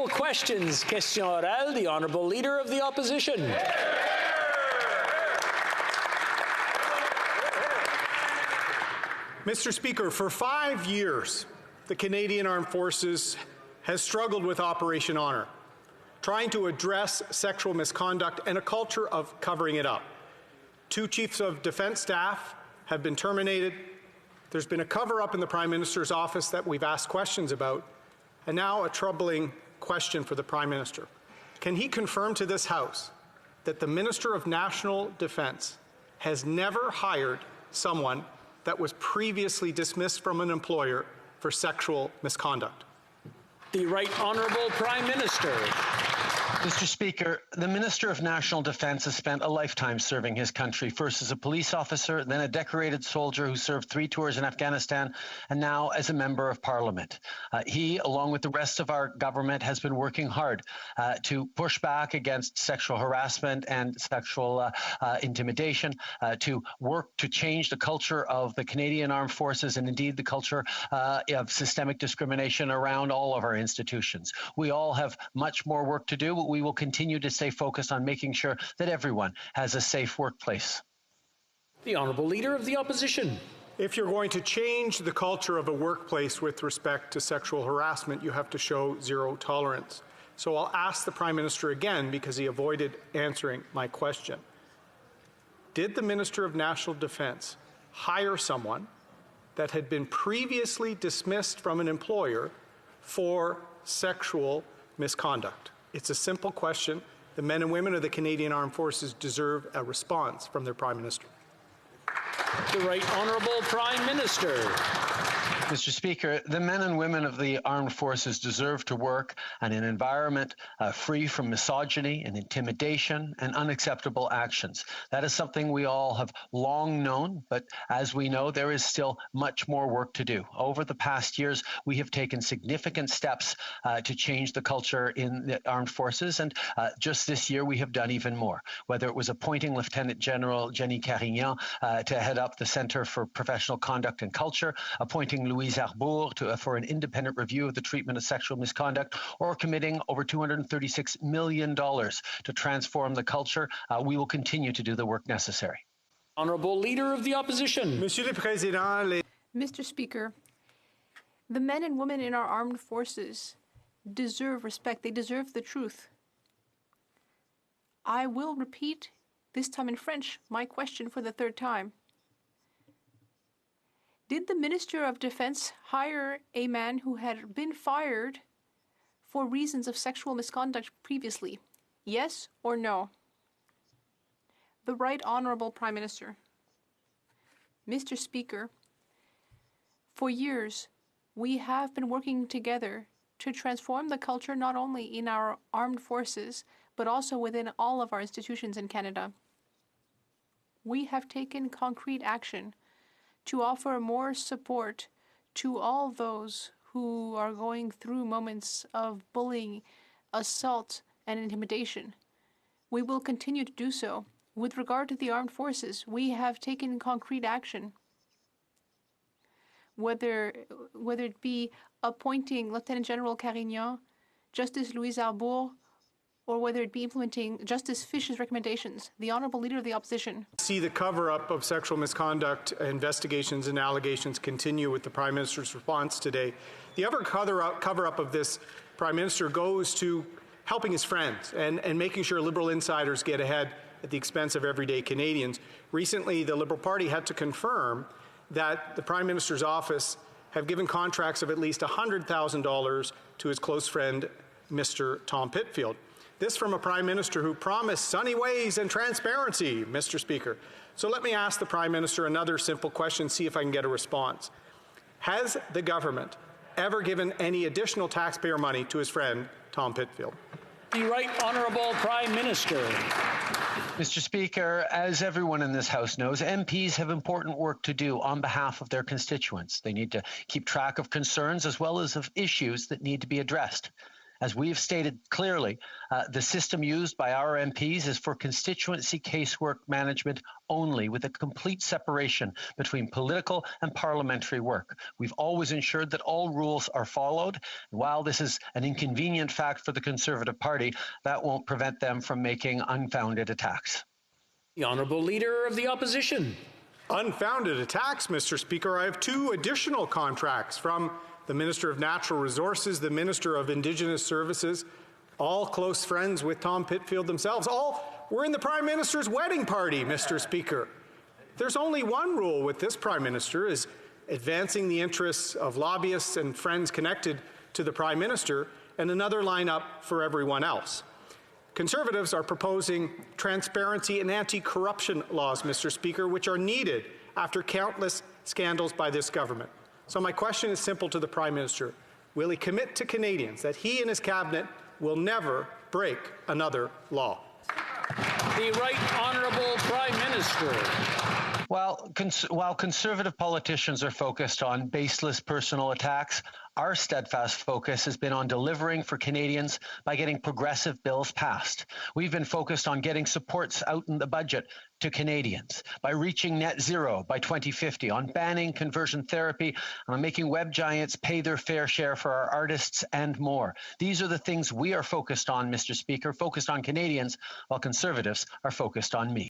Oral questions. Question orale, the Honourable Leader of the Opposition. Mr. Speaker, for 5 years, the Canadian Armed Forces has struggled with Operation Honour, trying to address sexual misconduct and a culture of covering it up. 2 Chiefs of Defence staff have been terminated. There's been a cover-up in the Prime Minister's office that we've asked questions about, and now a troubling question for the Prime Minister. Can he confirm to this House that the Minister of National Defence has never hired someone that was previously dismissed from an employer for sexual misconduct? The Right Honourable Prime Minister. Mr. Speaker, the Minister of National Defence has spent a lifetime serving his country, first as a police officer, then a decorated soldier who served 3 tours in Afghanistan, and now as a Member of Parliament. He, along with the rest of our government, has been working hard to push back against sexual harassment and sexual intimidation, to work to change the culture of the Canadian Armed Forces and indeed the culture of systemic discrimination around all of our institutions. We all have much more work to do, but we will continue to stay focused on making sure that everyone has a safe workplace. The Honourable Leader of the Opposition. If you're going to change the culture of a workplace with respect to sexual harassment, you have to show zero tolerance. So I'll ask the Prime Minister again because he avoided answering my question. Did the Minister of National Defence hire someone that had been previously dismissed from an employer for sexual misconduct? It's a simple question. The men and women of the Canadian Armed Forces deserve a response from their Prime Minister. The Right Honourable Prime Minister. Mr. Speaker, the men and women of the armed forces deserve to work in an environment free from misogyny and intimidation and unacceptable actions. That is something we all have long known, but as we know, there is still much more work to do. Over the past years, we have taken significant steps to change the culture in the armed forces, and just this year we have done even more. Whether it was appointing Lieutenant General Jenny Carignan to head up the Centre for Professional Conduct and Culture, appointing Louise Arbour for an independent review of the treatment of sexual misconduct, or committing over $236 million to transform the culture, we will continue to do the work necessary. Honourable Leader of the Opposition. Mr. Speaker, the men and women in our armed forces deserve respect. They deserve the truth. I will repeat, this time in French, my question for the 3rd time. Did the Minister of Defence hire a man who had been fired for reasons of sexual misconduct previously? Yes or no? The Right Honourable Prime Minister. Mr. Speaker, for years, we have been working together to transform the culture not only in our armed forces, but also within all of our institutions in Canada. We have taken concrete action to offer more support to all those who are going through moments of bullying, assault, and intimidation. We will continue to do so. With regard to the armed forces, we have taken concrete action, whether it be appointing Lieutenant General Carignan, Justice Louise Arbour, or whether it be implementing Justice Fish's recommendations. The Honourable Leader of the Opposition. See the cover-up of sexual misconduct investigations and allegations continue with the Prime Minister's response today. The other cover-up of this Prime Minister goes to helping his friends and making sure Liberal insiders get ahead at the expense of everyday Canadians. Recently, the Liberal Party had to confirm that the Prime Minister's office have given contracts of at least $100,000 to his close friend, Mr. Tom Pitfield. This from a Prime Minister who promised sunny ways and transparency, Mr. Speaker. So let me ask the Prime Minister another simple question, see if I can get a response. Has the government ever given any additional taxpayer money to his friend, Tom Pitfield? The Right Honourable Prime Minister. Mr. Speaker, as everyone in this House knows, MPs have important work to do on behalf of their constituents. They need to keep track of concerns as well as of issues that need to be addressed. As we have stated clearly, the system used by our MPs is for constituency casework management only, with a complete separation between political and parliamentary work. We've always ensured that all rules are followed. While this is an inconvenient fact for the Conservative Party, that won't prevent them from making unfounded attacks. The Honourable Leader of the Opposition. Unfounded attacks, Mr. Speaker. I have two additional contracts from the Minister of Natural Resources, the Minister of Indigenous Services, all close friends with Tom Pitfield themselves. All were in the Prime Minister's wedding party, Mr. Speaker. There's only one rule with this Prime Minister, is advancing the interests of lobbyists and friends connected to the Prime Minister, and another lineup for everyone else. Conservatives are proposing transparency and anti-corruption laws, Mr. Speaker, which are needed after countless scandals by this government. So my question is simple to the Prime Minister. Will he commit to Canadians that he and his cabinet will never break another law? The Right Honourable Prime Minister. While Conservative politicians are focused on baseless personal attacks, our steadfast focus has been on delivering for Canadians by getting progressive bills passed. We've been focused on getting supports out in the budget to Canadians, by reaching net zero by 2050, on banning conversion therapy, and on making web giants pay their fair share for our artists and more. These are the things we are focused on, Mr. Speaker, focused on Canadians, while Conservatives are focused on me.